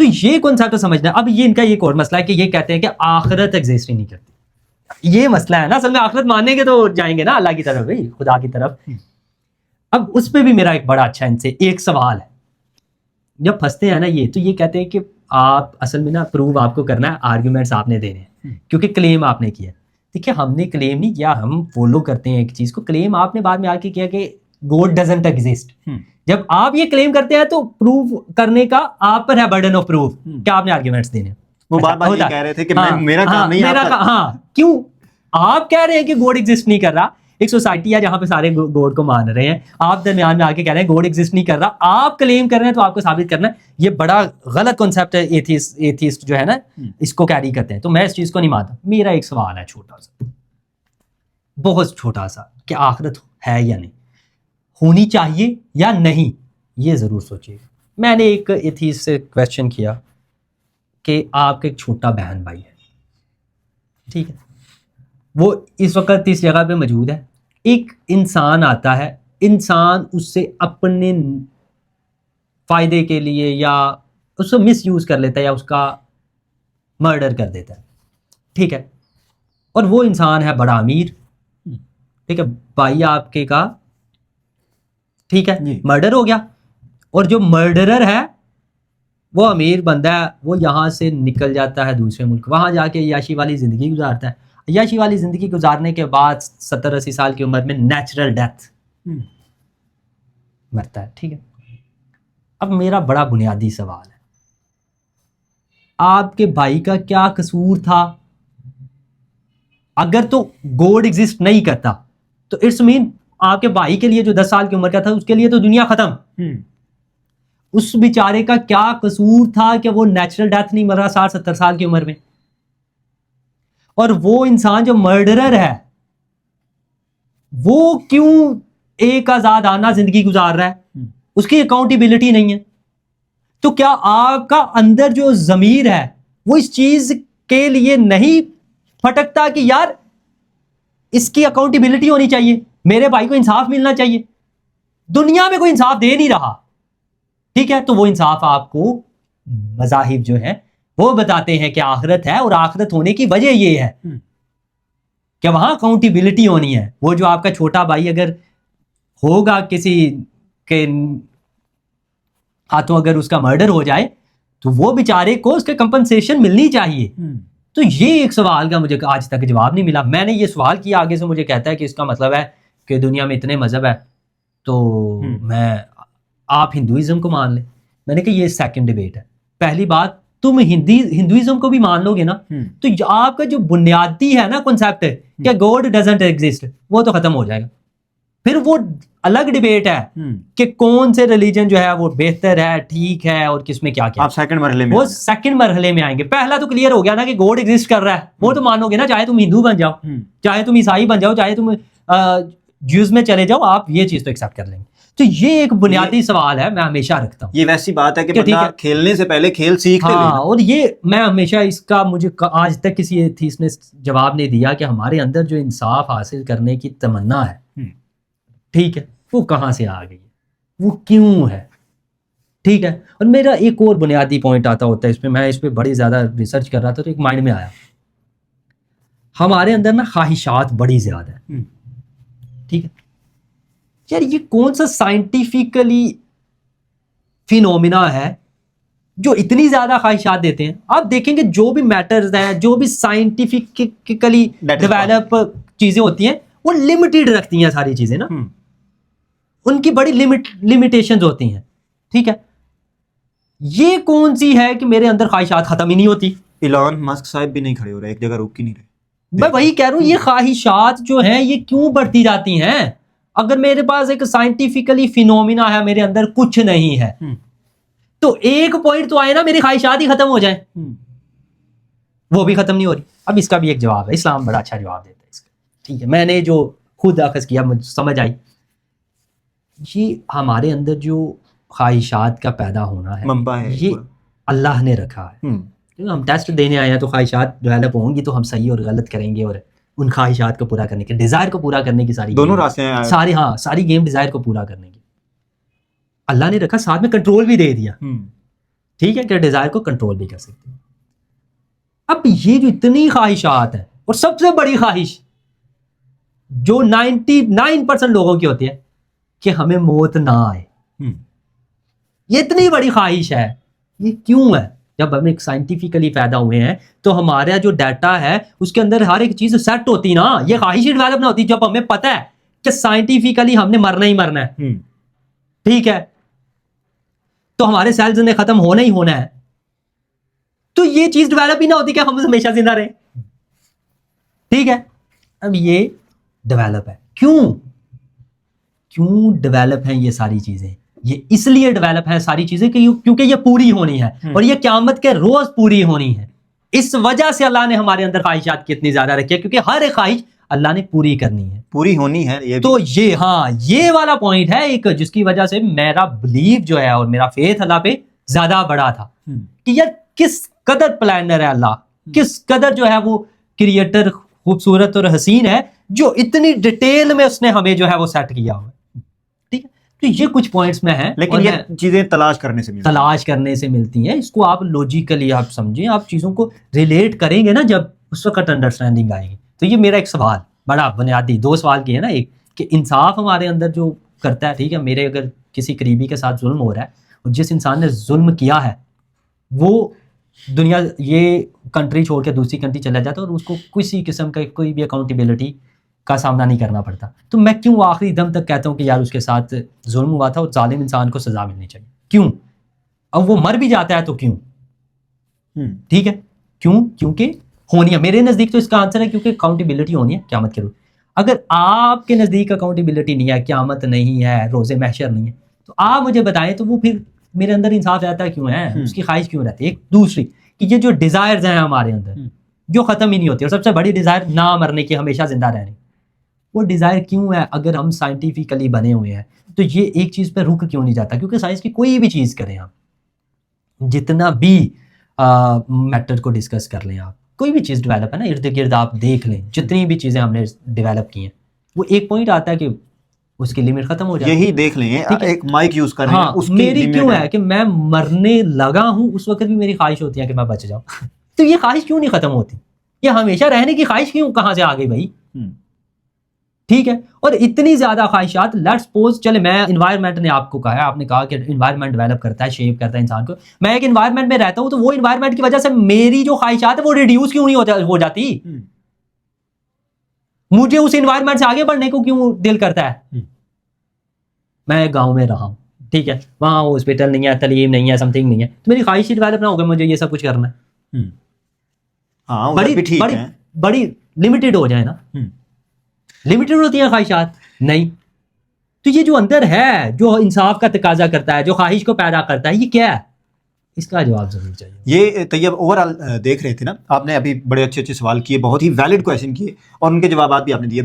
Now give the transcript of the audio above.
تو یہ کنسیپٹ سمجھنا ہے. اب یہ ان کا ایک اور مسئلہ ہے کہ یہ کہتے ہیں کہ آخرت ایگزسٹ ہی نہیں کرتی. یہ مسئلہ ہے نا, اصل میں آخرت مانیں گے تو جائیں گے نا اللہ کی طرف, بھائی خدا کی طرف. اب اس پہ بھی میرا ایک بڑا اچھا ان سے ایک سوال ہے. جب پھنستے ہیں نا یہ, تو یہ کہتے ہیں کہ آپ اصل میں نا پروو آپ کو کرنا ہے, آرگیومنٹس آپ نے دینے ہیں کیونکہ کلیم آپ نے کیا. دیکھیے ہم نے کلیم نہیں کیا, ہم فالو کرتے ہیں ایک چیز کو. کلیم آپ نے بعد میں آ کے کیا کہ گوڈ ڈزنٹ ایگزسٹ. جب آپ یہ کلیم کرتے ہیں تو پروو کرنے کا آپ پر ہے برڈن آف پروف کہ آپ نے آرگیومنٹس دینے. وہ بار بار یہ کہہ رہے تھے کہ میرا کام نہیں, ہاں کیوں آپ کہہ رہے ہیں کہ گوڈ ایگزسٹ نہیں کر رہا. ایک سوسائٹی ہے جہاں پہ سارے گوڈ کو مان رہے ہیں, آپ درمیان میں آ کے کہہ رہے ہیں گوڈ ایگزسٹ نہیں کر رہا, آپ کلیم کر رہے ہیں تو آپ کو ثابت کرنا ہے. یہ بڑا غلط کنسیپٹ ہے, ایتھیسٹ جو ہے نا اس کو کیری کرتے ہیں. تو میں اس چیز کو نہیں مانتا. میرا ایک سوال ہے چھوٹا سا, بہت چھوٹا سا, کہ آخرت ہے یا نہیں, ہونی چاہیے یا نہیں, یہ ضرور سوچیے. میں نے ایک ایتھیسٹ سے کویسچن کیا کہ آپ کا ایک چھوٹا بہن بھائی ہے, ٹھیک ہے, وہ اس وقت اس جگہ پہ موجود ہے. ایک انسان آتا ہے, انسان اس سے اپنے فائدے کے لیے یا اس کو مس یوز کر لیتا ہے یا اس کا مرڈر کر دیتا ہے, ٹھیک ہے. اور وہ انسان ہے بڑا امیر, ٹھیک ہے, بھائی آپ کے کا, ٹھیک ہے, مرڈر ہو گیا. اور جو مرڈرر ہے وہ امیر بندہ ہے, وہ یہاں سے نکل جاتا ہے دوسرے ملک, وہاں جا کے عیاشی والی زندگی گزارتا ہے. عیاشی والی زندگی گزارنے کے بعد 70-80 سال کی عمر میں نیچرل ڈیتھ مرتا ہے, ٹھیک ہے. اب میرا بڑا بنیادی سوال ہے, آپ کے بھائی کا کیا قصور تھا؟ اگر تو گوڈ ایگزسٹ نہیں کرتا تو اٹس مین آپ کے بھائی کے لیے جو 10 سال کی عمر کا تھا اس کے لیے تو دنیا ختم. اس بیچارے کا کیا قصور تھا کہ وہ نیچرل ڈیتھ نہیں مر رہا 60-70 سال کی عمر میں؟ اور وہ انسان جو مرڈرر ہے وہ کیوں ایک آزادانہ زندگی گزار رہا ہے؟ اس کی اکاؤنٹیبلٹی نہیں ہے. تو کیا آپ کا اندر جو ضمیر ہے وہ اس چیز کے لیے نہیں پھٹکتا کہ یار اس کی اکاؤنٹیبلٹی ہونی چاہیے, میرے بھائی کو انصاف ملنا چاہیے؟ دنیا میں کوئی انصاف دے نہیں رہا, ٹھیک ہے. تو وہ انصاف آپ کو مذاہب جو ہیں وہ بتاتے ہیں کہ آخرت ہے, اور آخرت ہونے کی وجہ یہ ہے کہ وہاں اکاؤنٹیبلٹی ہونی ہے. وہ جو آپ کا چھوٹا بھائی اگر ہوگا کسی کے ہاتھوں, اگر اس کا مرڈر ہو جائے تو وہ بیچارے کو اس کے کمپنسیشن ملنی چاہیے. تو یہ ایک سوال کا مجھے آج تک جواب نہیں ملا. میں نے یہ سوال کیا, آگے سے مجھے کہتا ہے کہ اس کا مطلب ہے کہ دنیا میں اتنے مذہب ہے تو میں آپ ہندوازم کو مان لیں. میں نے کہا یہ سیکنڈ ڈیبیٹ ہے. پہلی بات, تم ہندوازم کو بھی مان لو گے نا تو آپ کا جو بنیادی ہے نا کنسیپٹ کہ گوڈ ڈزنٹ ایگزسٹ, وہ تو ختم ہو جائے گا. پھر وہ الگ ڈیبیٹ ہے کہ کون سے ریلیجن جو ہے وہ بہتر ہے, ٹھیک ہے, اور کس میں کیا کیا. آپ سیکنڈ مرحلے میں, وہ سیکنڈ مرحلے میں آئیں گے. پہلا تو کلیئر ہو گیا نا کہ گوڈ ایگزسٹ کر رہا ہے, وہ تو مانو گے نا, چاہے تم ہندو بن جاؤ, چاہے تم عیسائی بن جاؤ, چاہے تم جیوز میں چلے جاؤ, آپ یہ چیز تو ایکسیپٹ کر لیں گے. تو یہ ایک بنیادی سوال ہے, میں ہمیشہ رکھتا ہوں. یہ ویسی بات ہے کہ بندہ کھیلنے سے پہلے کھیل سیکھ لے. ہاں, اور یہ میں ہمیشہ اس کا, مجھے آج تک کسی ایتھیسٹ نے جواب نہیں دیا کہ ہمارے اندر جو انصاف حاصل کرنے کی تمنا ہے, ٹھیک ہے, وہ کہاں سے آ گئی ہے, وہ کیوں ہے, ٹھیک ہے. اور میرا ایک اور بنیادی پوائنٹ آتا ہوتا ہے اس پہ, میں اس پہ بڑی زیادہ ریسرچ کر رہا تھا تو ایک مائنڈ میں آیا, ہمارے اندر نا خواہشات بڑی زیادہ ہے, ٹھیک ہے. یار یہ کون سا سائنٹیفکلی فینومینا ہے جو اتنی زیادہ خواہشات دیتے ہیں؟ آپ دیکھیں گے جو بھی میٹرز ہیں, جو بھی سائنٹیفکلی ڈیولپ چیزیں ہوتی ہیں وہ لمیٹیڈ رکھتی ہیں ساری چیزیں نا, ان کی بڑی لمیٹیشنز ہوتی ہیں, ٹھیک ہے. یہ کون سی ہے کہ میرے اندر خواہشات ختم ہی نہیں ہوتی؟ ایلان مسک صاحب بھی نہیں کھڑے ہو رہے, ایک جگہ رک ہی نہیں رہے. میں وہی کہہ رہا ہوں, یہ خواہشات جو ہیں یہ کیوں بڑھتی جاتی ہیں؟ اگر میرے پاس ایک سائنٹیفکلی فینومینا ہے, میرے اندر کچھ نہیں ہے, تو ایک پوائنٹ تو آئے نا میری خواہشات ہی ختم ہو جائیں, وہ بھی ختم نہیں ہو رہی. اب اس کا بھی ایک جواب ہے, اسلام بڑا اچھا جواب دیتا ہے اس کا, ٹھیک ہے. میں نے جو خود اخذ کیا مجھے سمجھ آئی, یہ ہمارے اندر جو خواہشات کا پیدا ہونا ہے یہ اللہ نے رکھا ہے. ہم ٹیسٹ دینے آئے ہیں تو خواہشات ڈیولپ ہوں گی تو ہم صحیح اور غلط کریں گے, اور ان خواہشات کو پورا کرنے کے, ڈیزائر کو پورا کرنے کی ساری دونوں راستے ہیں ساری, ہاں ساری گیم ڈیزائر کو پورا کرنے کی اللہ نے رکھا, ساتھ میں کنٹرول بھی دے دیا. ٹھیک ہے, کہ ڈیزائر کو کنٹرول بھی کر سکتے ہیں. اب یہ جو اتنی خواہشات ہیں, اور سب سے بڑی خواہش جو 99% لوگوں کی ہوتی ہے کہ ہمیں موت نہ آئے, یہ اتنی بڑی خواہش ہے. یہ کیوں ہے؟ جب ہم ایک سائنٹیفکلی پیدا ہوئے ہیں تو ہمارا جو ڈیٹا ہے اس کے اندر ہر ایک چیز سیٹ ہوتی نا, یہ خواہش ہی ڈیولپ نہ ہوتی جب ہمیں پتہ ہے کہ سائنٹیفکلی ہم نے مرنا ہی مرنا ہے. ٹھیک ہے, تو ہمارے سیلز نے ختم ہونا ہی ہونا ہے, تو یہ چیز ڈیولپ ہی نہ ہوتی کہ ہم ہمیشہ زندہ رہیں. ٹھیک ہے, اب یہ ڈیولپ ہے. کیوں ڈیولپ ہیں یہ ساری چیزیں؟ یہ اس لیے ڈیولپ ہیں ساری چیزیں کیونکہ یہ پوری ہونی ہے, اور یہ قیامت کے روز پوری ہونی ہے. اس وجہ سے اللہ نے ہمارے اندر خواہشات کی اتنی زیادہ رکھی ہے, کیونکہ ہر ایک خواہش اللہ نے پوری کرنی ہے, پوری ہونی ہے. یہ تو یہ یہ والا پوائنٹ ہے ایک, جس کی وجہ سے میرا بلیف جو ہے اور میرا فیتھ اللہ پہ زیادہ بڑا تھا کہ یار کس قدر پلانر ہے اللہ, کس قدر جو ہے وہ کریٹر خوبصورت اور حسین ہے, جو اتنی ڈیٹیل میں اس نے ہمیں جو ہے وہ سیٹ کیا ہوا ہے. ٹھیک ہے, تو یہ کچھ پوائنٹس میں ہیں, لیکن یہ چیزیں تلاش کرنے سے ملتی ہیں. اس کو آپ لوجیکلی آپ سمجھیں, آپ چیزوں کو ریلیٹ کریں گے نا, جب اس وقت انڈرسٹینڈنگ آئے گی. تو یہ میرا ایک سوال, بڑا بنیادی 2 سوال کیے نا, ایک کہ انصاف ہمارے اندر جو کرتا ہے, ٹھیک ہے, میرے اگر کسی قریبی کے ساتھ ظلم ہو رہا ہے, اور جس انسان نے ظلم کیا ہے وہ دنیا یہ کنٹری چھوڑ کے دوسری کنٹری چلا جاتا ہے اور اس کو کسی قسم کا کوئی بھی اکاؤنٹیبلٹی کا سامنا نہیں کرنا پڑتا, تو میں کیوں آخری دم تک کہتا ہوں کہ یار اس کے ساتھ ظلم ہوا تھا اور ظالم انسان کو سزا ملنی چاہیے. کیوں؟ اب وہ مر بھی جاتا ہے تو کیوں؟ ٹھیک ہے, کیونکہ ہونی ہے. میرے نزدیک تو اس کا آنسر ہے کیونکہ اکاؤنٹیبلٹی ہونی ہے قیامت کے روز. اگر آپ کے نزدیک اکاؤنٹیبلٹی نہیں ہے, قیامت نہیں ہے, روز محشر نہیں ہے, تو آپ مجھے بتائیں تو وہ پھر میرے اندر انصاف رہتا کیوں ہے, اس کی خواہش کیوں رہتی ہے؟ ایک دوسری کہ یہ جو ڈیزائرز ہیں ہمارے اندر جو ختم ہی نہیں ہوتی, اور سب سے بڑی ڈیزائر نہ مرنے کی, ہمیشہ زندہ رہنے, وہ ڈیزائر کیوں ہے؟ اگر ہم سائنٹیفکلی بنے ہوئے ہیں تو یہ ایک چیز پہ رک کیوں نہیں جاتا؟ کیونکہ سائنس کی کوئی بھی چیز کریں آپ, جتنا بھی میٹر کو ڈسکس کر لیں آپ, کوئی بھی چیز ڈیولپ ہے نا, ارد گرد آپ دیکھ لیں جتنی بھی چیزیں ہم نے ڈیولپ کی ہیں, وہ ایک پوائنٹ آتا ہے کہ اس کی لمٹ ختم ہو جائے. یہی دیکھ لیں, ایک مائک یوز کر رہے ہیں, اس کی میری کیوں ہے کہ میں مرنے لگا ہوں اس وقت بھی میری خواہش ہوتی ہے کہ میں بچ جاؤں. تو یہ خواہش کیوں نہیں ختم ہوتی؟ یہ ہمیشہ رہنے کی خواہش کیوں کہاں سے آ گئی بھائی؟ ٹھیک ہے, اور اتنی زیادہ خواہشات, لیٹس سپوز چلے میں انوائرمنٹ نے آپ کو کہا ہے, آپ نے کہا کہ انوائرمنٹ ڈیولپ کرتا ہے, شیپ کرتا ہے انسان کو, میں ایک انوائرمنٹ میں رہتا ہوں, تو وہ انوائرمنٹ کی وجہ سے میری جو خواہشات ہے وہ ریڈیوس کیوں نہیں ہو جاتی؟ مجھے اس انوائرمنٹ سے آگے بڑھنے کو کیوں دل کرتا ہے؟ میں گاؤں میں رہا ہوں, ٹھیک ہے, وہاں ہاسپٹل نہیں ہے, تعلیم نہیں ہے, سم تھنگ نہیں ہے, تو میری خواہش ہی ڈیولپ نہ ہوگا مجھے یہ سب کچھ کرنا ہے. بڑی لمیٹڈ ہو جائے نا, لمیٹڈ ہوتی ہیں خواہشات نہیں. تو یہ جو اندر ہے, جو انصاف کا تقاضا کرتا ہے, جو خواہش کو پیدا کرتا ہے, یہ کیا ہے؟ اس کا جواب ضرور چاہیے. یہ طیب اوور آل دیکھ رہے تھے نا آپ نے, ابھی بڑے اچھے سوال کیے, بہت ہی ویلڈ کویشچن کیے, اور ان کے جوابات بھی آپ نے دیے.